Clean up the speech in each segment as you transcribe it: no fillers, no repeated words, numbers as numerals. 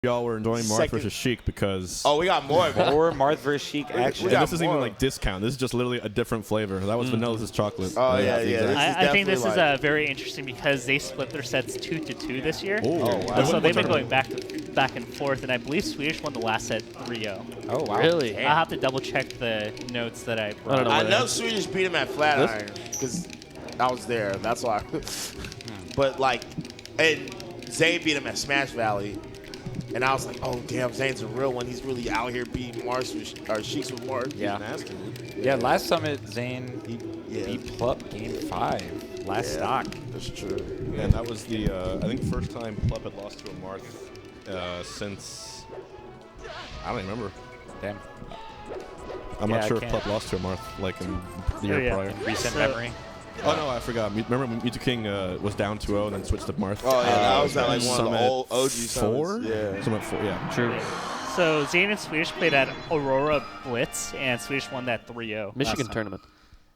y'all were enjoying Marth versus Sheik because... Oh, we got more, man. Or Marth versus Sheik action. And this isn't even like discount. This is just literally a different flavor. That was vanilla, this is chocolate. Oh, yeah. I think this is very interesting because they split their sets 2-2 this year. Oh, wow. So they've been going back and forth, and I believe Swedish won the last set 3-0. Oh, wow. Really? I'll have to double check the notes that I brought. I know Swedish beat him at Flatiron because I was there. That's why. But, like, and Zain beat him at Smash Valley. And I was like, oh, damn, Zayn's a real one. He's really out here beating Sheiks with Marth. Yeah. Nasty. Yeah, last Summit, Zayn beat Plup game 5. Last stock. That's true. Yeah, and that was the, I think, first time Plup had lost to a Marth since, I don't even remember. Damn. I'm not sure if Plup lost to a Marth, like, in the year prior. Recent memory. Oh, no, I forgot. Remember when Mewtwo King was down 2-0 and then switched to Marth? Oh, yeah, that was like one of the old OG Summit 4? Yeah. Summit 4, yeah. True. So Zayn and Swedish played at Aurora Blitz, and Swedish won that 3-0. Michigan tournament.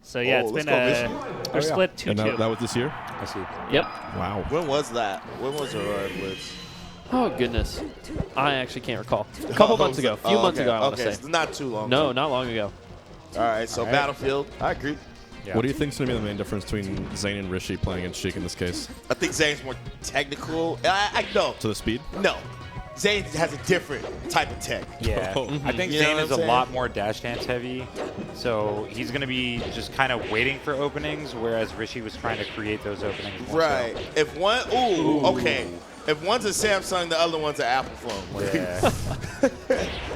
So, yeah, it's been they're split 2-2. And that was this year? I see. Yep. Wow. When was that? When was Aurora Blitz? Oh, goodness. I actually can't recall. A couple months ago. A few months ago, I want to say. So not too long. No, not long ago. All right, so Battlefield. I agree. Yeah. What do you think is going to be the main difference between Zayn and Rishi playing against Sheik in this case? I think Zayn's more technical. I know. To the speed? No. Zayn has a different type of tech. Yeah. I think Zayn is a lot more dash dance heavy, so he's going to be just kind of waiting for openings, whereas Rishi was trying to create those openings more. Right. So. If one, okay. If one's a Samsung, the other one's an Apple phone. Yeah.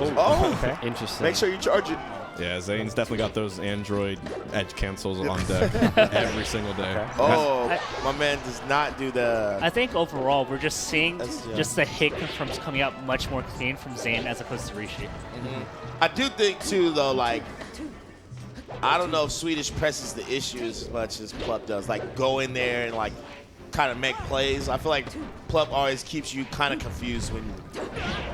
Okay. Interesting. Make sure you charge it. Yeah, Zayn's definitely got those Android edge cancels on deck every single day. Okay. Oh, my man does not do the... I think overall we're just seeing just the hit confirms coming out much more clean from Zayn as opposed to Rishi. I do think, too, though, like, I don't know if Swedish presses the issue as much as Plup does. Like, go in there and, like, kind of make plays. I feel like Plup always keeps you kind of confused when,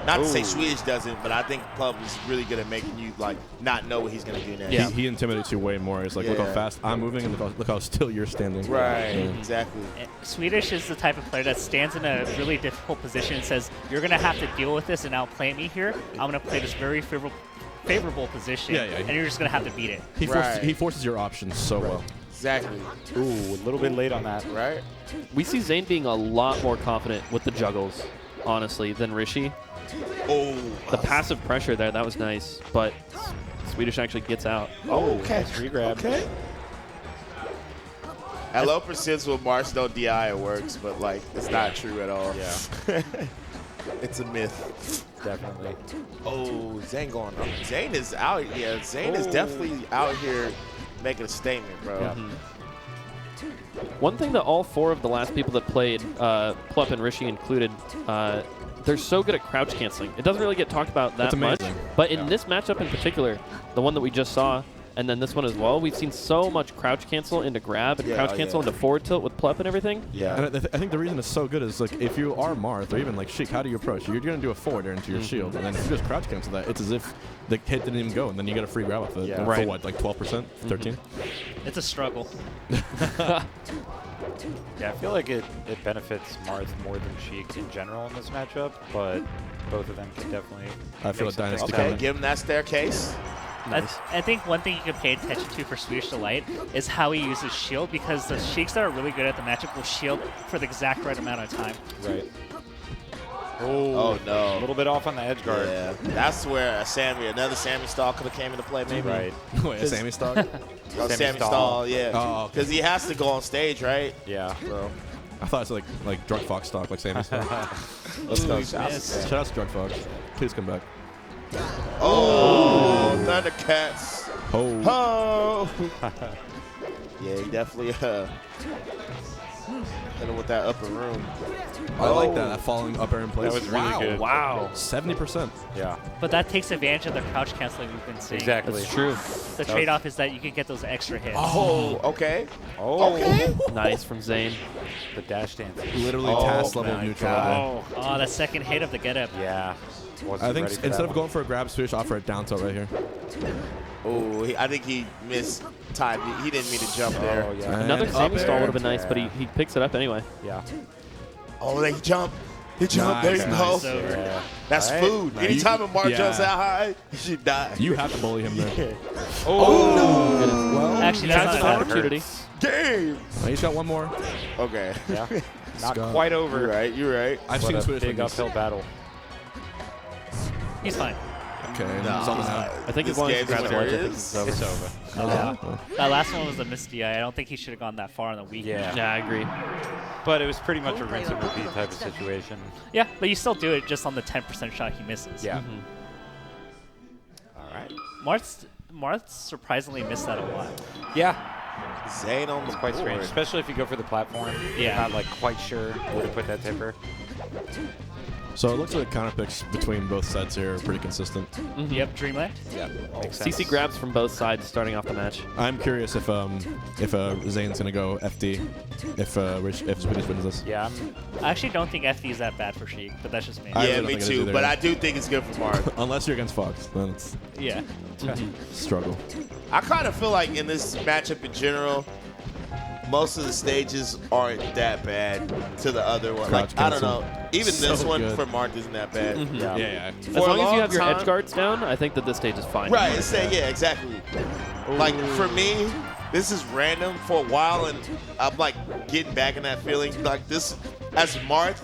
not to say Swedish doesn't, but I think Plup is really good at making you like not know what he's going to do next. Yeah. He intimidates you way more. He's like, look how fast I'm moving and look how still you're standing. Right, exactly. Swedish is the type of player that stands in a really difficult position and says, you're going to have to deal with this and outplay me here. I'm going to play this very favorable position, and you're just going to have to beat it. He forces your options so well. Exactly. Ooh, a little bit late on that. Right? We see Zayn being a lot more confident with the juggles, honestly, than Rishi. Oh. The passive pressure there, that was nice, but Swedish actually gets out. Oh, okay. Nice regrab. Okay. At low percents with Marth, no DI, it works, but, like, it's not true at all. Yeah. It's a myth. Definitely. Oh, Zayn going up. Zayn is out. Yeah, Zayn is definitely out here making a statement, bro. Yeah. One thing that all four of the last people that played, Plup and Rishi included, they're so good at crouch canceling. It doesn't really get talked about that much, but in this matchup in particular, the one that we just saw, and then this one as well, we've seen so much crouch cancel into grab and crouch cancel into forward tilt with Plup and everything. Yeah. And I think the reason it's so good is, like, if you are Marth or even like Sheik, how do you approach? You're going to do a forward air into your shield, and then if you just crouch cancel that, it's as if the hit didn't even go, and then you get a free grab off it. For what, like 12%? 13%? It's a struggle. Yeah, I feel like it benefits Marth more than Sheik in general in this matchup, but both of them can definitely. I feel a dynasty coming. Give him that staircase. Nice. I think one thing you can pay attention to for Swedish Delight is how he uses shield, because the Sheiks that are really good at the matchup will shield for the exact right amount of time. Right. Oh, no. A little bit off on the edge guard. Yeah. That's where another Sammy Stall could have came into play, maybe. Right. Wait, a Sammy stock? Sammy Stall, yeah. Oh, because he has to go on stage, right? Yeah. So. I thought it was like Drug Fox stock, like Sammy stock. Let's go. Shout out to Drug Fox. Please come back. Oh, Thundercats. Oh. Yeah, he definitely hit him with that upper room. I like that falling up air in place. That was really good. Wow. 70%. Yeah. But that takes advantage of the crouch canceling we've been seeing. Exactly. That's true. The trade-off is that you can get those extra hits. Oh, okay. Oh. Okay. Nice from Zayn. The dash dance. Literally task level neutral. Oh, the second hit of the get-up. Yeah. I think instead of going for a grab, Swedish offer a down tilt right here. Oh, I think he missed time. He didn't mean to jump there. Yeah. Another Sammy stall would have been nice, but he picks it up anyway. Yeah. Oh, they jump. He jumped. There you go. Yeah. That's food. Anytime a Mark jumps that high, you should die. You have to bully him there. Oh, no. Well, actually, that's that's an not opportunity. Game. He's got one more. Okay. Yeah. Not Scott. quite over. You're right. You're right. I've What seen a Swedish big win this. uphill battle. He's fine. Okay. Nah, Something out. I think this as long as he game's grabs the ledge, I think serious. it's over. It's over. Yeah. That last one was a missed DI. I don't think he should have gone that far on the weak. Yeah. Yeah, I agree. But it was pretty much a rinse and repeat type of situation. Yeah, but you still do it just on the 10% shot he misses. Yeah. All right. Marth's surprisingly missed that a lot. Yeah. Zayn on the It's quite strange, board. especially if you go for the platform. Yeah. Not like quite sure where to put that tipper. So it looks like the counter picks between both sets here are pretty consistent. Yep, Dreamland. Yeah. Makes sense. CC grabs from both sides starting off the match. I'm curious if Zayn's gonna go FD if Swedish wins this. Yeah. I actually don't think FD is that bad for Sheik, but that's just me. I Yeah, really don't me think it is too. either. But I do think it's good for Mark. Unless you're against Fox, then it's Yeah. struggle. I kind of feel like in this matchup in general, most of the stages aren't that bad to the other one. Crouch Like, I don't cancel. know. Even So this one good. for Mark isn't that bad. Yeah. Yeah. As For a long as long you have your time- edge guards down, I think that this stage is fine. Right, yeah, exactly. Like, for me, this is random for a while, and I'm, like, getting back in that feeling. Like, this, as Marth,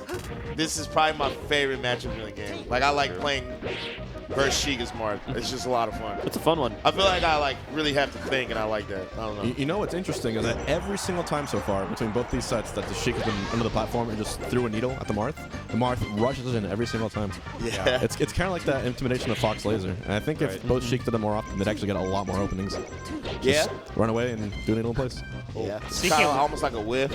this is probably my favorite matchup in the game. Like, I like playing versus Sheik as Marth. It's just a lot of fun. It's a fun one. I feel like I, like, really have to think, and I like that. I don't know. You know what's interesting is that every single time so far between both these sets that the Sheik has been under the platform and just threw a needle at the Marth rushes in every single time. Yeah. It's kind of like that intimidation of Fox Laser. And I think if both Sheik did it more often, they'd actually get a lot more openings. Yeah? Run away and do a needle in place. Yeah. It's Speaking kinda of- almost like a whiff.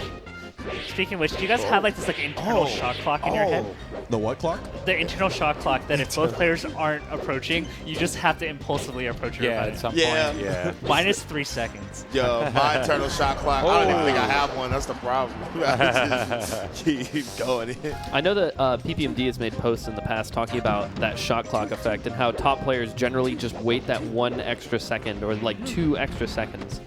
Speaking of which, do you guys have like this like internal shot clock in your head? The what clock? The internal shot clock that if both players aren't approaching, you just have to impulsively approach your Yeah. At opponent. some Yeah. point. Yeah. Minus 3 seconds. Yo, my internal shot clock, I don't even think I have one. That's the problem. I just keep going in. I know that PPMD has made posts in the past talking about that shot clock effect and how top players generally just wait that 1 extra second or like 2 extra seconds.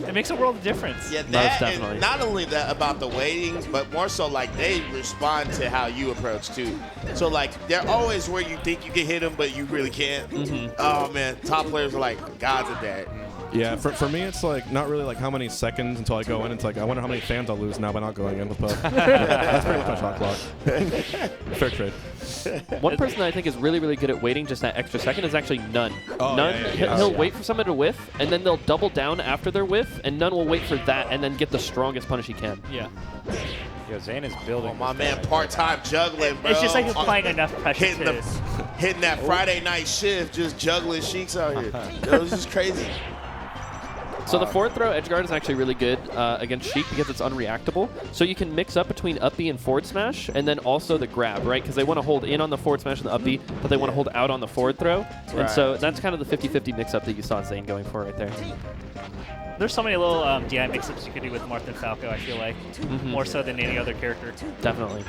It makes a world of difference. Yeah, Most that definitely. and not only that about the waiting, but more so like they respond to how you approach too. So like they're always where you think you can hit them, but you really can't. Oh man, top players are like gods at that. Yeah, for me, it's like not really like how many seconds until I go in. It's like I wonder how many fans I'll lose now by not going in with Puff. That's pretty much my shot clock. Fair trade. One person that I think is really, really good at waiting just that extra second is actually None. Oh, None, yeah. he'll wait for someone to whiff, and then they'll double down after their whiff, and None will wait for that and then get the strongest punish he can. Yeah. Yo, Zayn is building. Oh, my this man, damage. part-time juggling, bro. It's just like applying enough pressure hitting to hitting that Friday night shift, just juggling Sheiks out here. Yo, this is crazy. So the forward throw edge guard is actually really good against Sheik because it's unreactable. So you can mix up between up B and forward smash, and then also the grab, right? Because they want to hold in on the forward smash and the up B, but they want to hold out on the forward throw. And so that's kind of the 50-50 mix-up that you saw Zayn going for right there. There's so many little DI mix-ups you could do with Marth and Falco, I feel like. More so than any other character. Definitely.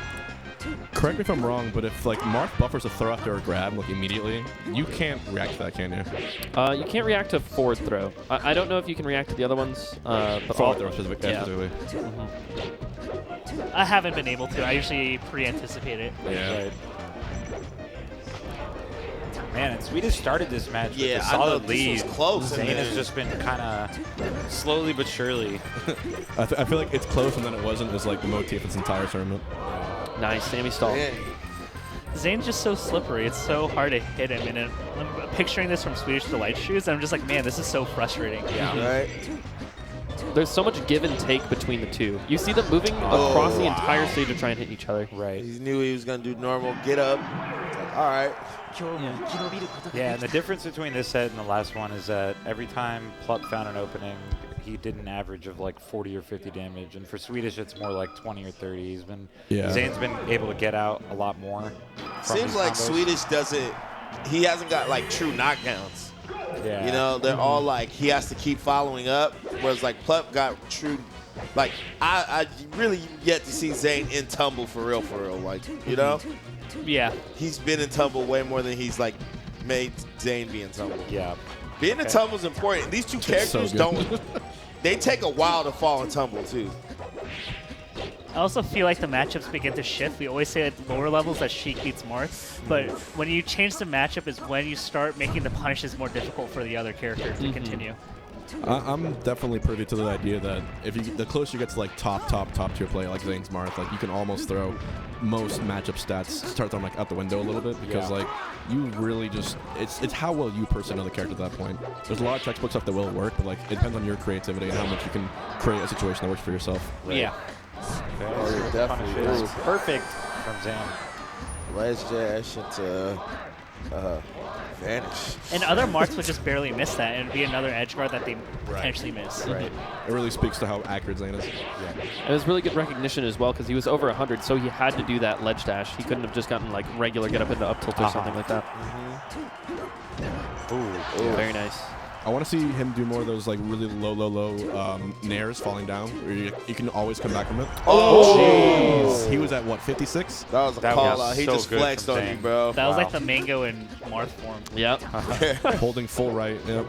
Correct me if I'm wrong, but if like Marth buffers a throw after a grab like immediately, you can't react to that, can you? You can't react to forward throw. I don't know if you can react to the other ones. But Forward throw specifically. Yeah. I haven't been able to. I usually pre-anticipate it. Yeah. Right. Man, and Swedish started this match with Yeah, a I know solid this lead. was close, and Zayn then- has just been kind of slowly but surely. I feel like it's close and then it wasn't is like the motif this entire tournament. nice, Sammy stall. Man. Zane's just so slippery. It's so hard to hit him. And I'm picturing this from Swedish Delight Shoes, and I'm just like, man, this is so frustrating. Yeah. Right? There's so much give and take between the two. You see them moving across the entire stage to try and hit each other. Right. He knew he was going to do normal, get up. Like, all right. Yeah, and the difference between this set and the last one is that every time Plup found an opening, he did an average of like 40 or 50 damage, and for Swedish it's more like 20 or 30. He's been Zayn's been able to get out a lot more. from Seems these like combos. Swedish doesn't, he hasn't got like true knockdowns. Yeah. You know, they're all like, he has to keep following up, whereas like Plup got true, like I really yet to see Zayn in tumble for real, like, you know? Yeah. He's been in tumble way more than he's like made Zayn be in tumble. Yeah. Being in tumble is important. These two characters so don't, they take a while to fall in tumble too. I also feel like the matchups begin to shift. We always say at lower levels that Sheik beats Marth, but when you change the matchup is when you start making the punishes more difficult for the other character to continue. I'm definitely privy to the idea that if the closer you get to like top tier play like Zane's Marth, like you can almost throw most matchup stats, start them like out the window a little bit because like you really just it's how well you personally know the character at that point. There's a lot of textbook stuff that will work, but like it depends on your creativity and how much you can create a situation that works for yourself. Right. Yeah. Okay, Definitely. perfect from Zain. Ledge dash into vanish. And other Marths would just barely miss that, and it'd be another edge guard that they potentially miss. Right. It really speaks to how accurate Zain is. Yeah. It was really good recognition as well because he was over 100, so he had to do that ledge dash. He couldn't have just gotten like regular get up into up tilt or something like that. Ooh. Very nice. I want to see him do more of those like really low nairs falling down where you can always come back from it. Oh, jeez. He was at what, 56? That was a call out. He so just good flexed from on Zain. you, bro. That was like the Mango and Marth form. Yep. Holding full right. Yep.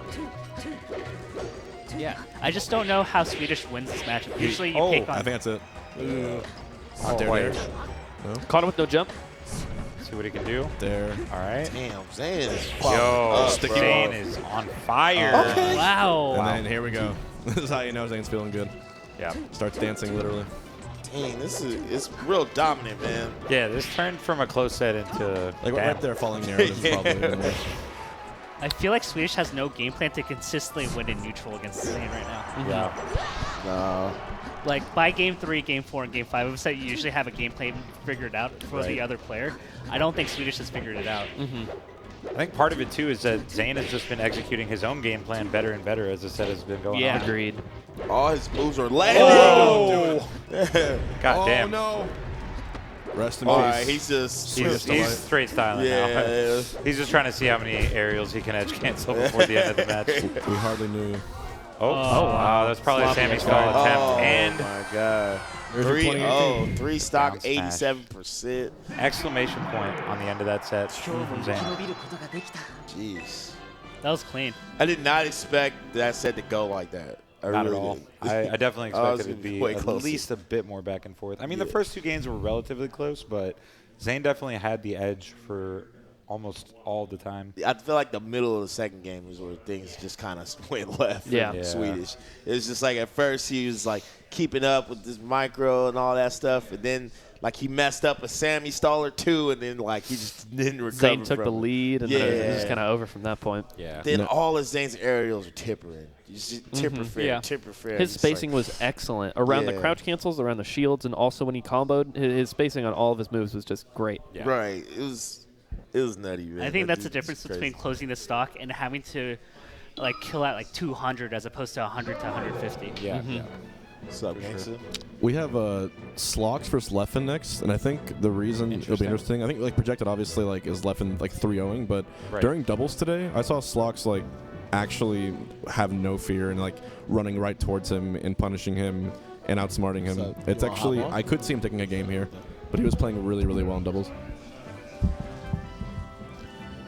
Yeah. I just don't know how Swedish wins this matchup. Usually you pick I on... think that's it. There. No. Caught him with no jump. See what he can do. There. All right. Damn, Zayn is Yo, sticky. Zain is on fire. Okay. Wow. And then here we go. This is how you know Zane's feeling good. Yeah. Starts dancing literally. Dang, it's real dominant, man. Yeah, this turned from a close set into Like right there falling near is probably the worst. I feel like Swedish has no game plan to consistently win in neutral against Zayn right now. Yeah. No. Like by game 3, game 4, and game 5, I would say you usually have a game plan figured out for the other player. I don't think Swedish has figured it out. I think part of it too is that Zayn has just been executing his own game plan better and better as the set has been going on. Agreed. All his moves are landing. Oh! God damn. Oh no. Rest in peace. All right, he's straight styling Yeah. now. He's just trying to see how many aerials he can edge cancel before the end of the match. We hardly knew. Oh wow, that's probably a Sammy stall attempt. Oh And my god. There's your 2018. 3 stock, Down smash. 87%. exclamation point on the end of that set from Zayn. Jeez. That was clean. I did not expect that set to go like that. I Not really at all. didn't. I definitely I was expected it to be way at closer. least a bit more back and forth. I mean, the first 2 games were relatively close, but Zayn definitely had the edge for almost all the time. I feel like the middle of the second game was where things just kind of went left. Yeah. for Yeah. Swedish. It was just like at first he was like keeping up with this micro and all that stuff, and then like he messed up a Sammy stall or 2, and then like he just didn't recover. Zayn took from the it. lead, and then it was just kind of over from that point. Yeah. Then all of Zayn's aerials are tippering. You just tipper fair, Yeah. tipper fair. His Just spacing like, was excellent around the Yeah. crouch cancels, around the shields, and also when he comboed, his spacing on all of his moves was just great. Yeah. right. It was nutty, man. I think That that's the dude was difference crazy. between closing the stock and having to like kill at like 200 as opposed to 100 to 150. Yeah. Yeah. What's up, gangsta? We have Slox versus Leffen next, and I think the reason it'll be interesting. I think like projected obviously like is Leffen like 3-0ing, but during doubles today, I saw Slox like actually have no fear and like running right towards him and punishing him and outsmarting him. It's actually I could see him taking a game here, but he was playing really well in doubles.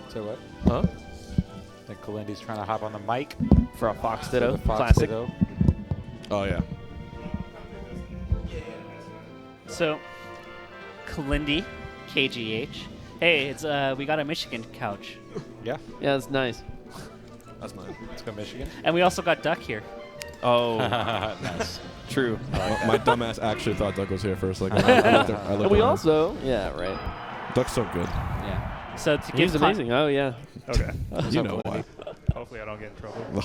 So what? Huh? I think Kalindi's trying to hop on the mic. For a Fox Ditto. The Fox Classic. Ditto. Oh yeah. So, Kalindi, KGH. Hey, it's we got a Michigan couch, Yeah. Yeah, that's nice. That's mine. Let's go Michigan. and we also got Duck here. Oh, Nice. true. My dumbass actually thought Doug was here first. Like I looked And we also, yeah, right. Doug's so good. Yeah. So to He's give amazing. Oh, yeah. Okay. You know why. Hopefully I don't get in trouble. The